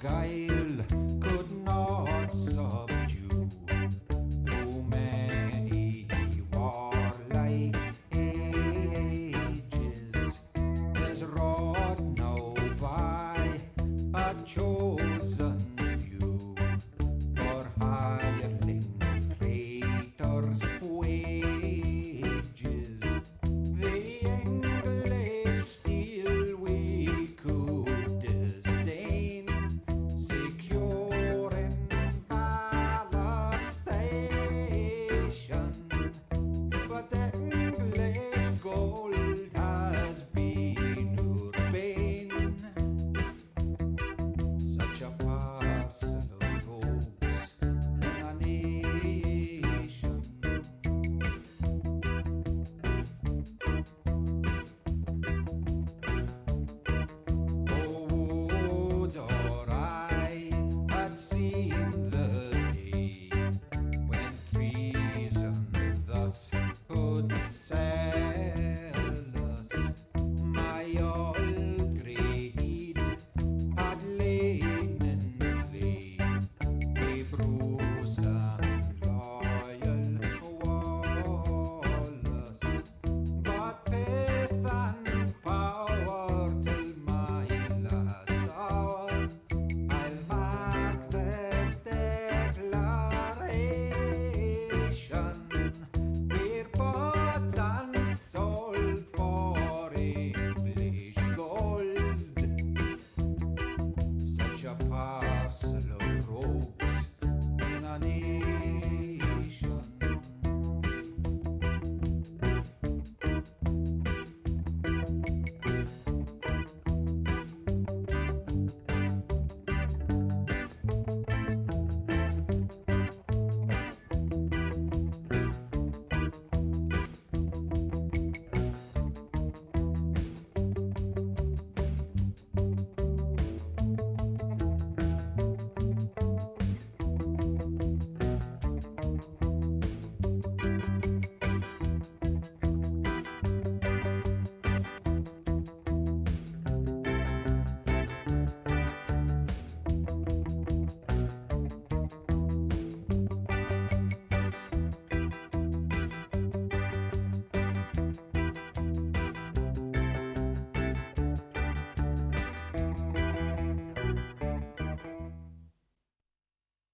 guile could not subdue too many warlike ages. Is wrought now by a chosen few, for hireling traitors' wages. The English still we could disdain, secure in valor station, but the English gold has been our bane. Such a parcel of rogues in a nation. Oh, would or I had seen the day when treason thus could sell us. My old grade had lain in clay, a Bruce and loyal Wallace. But faith and power till my last hour, I'll mark this declaration. We're bought and sold for English gold. Such a parcel of rogues in a nation.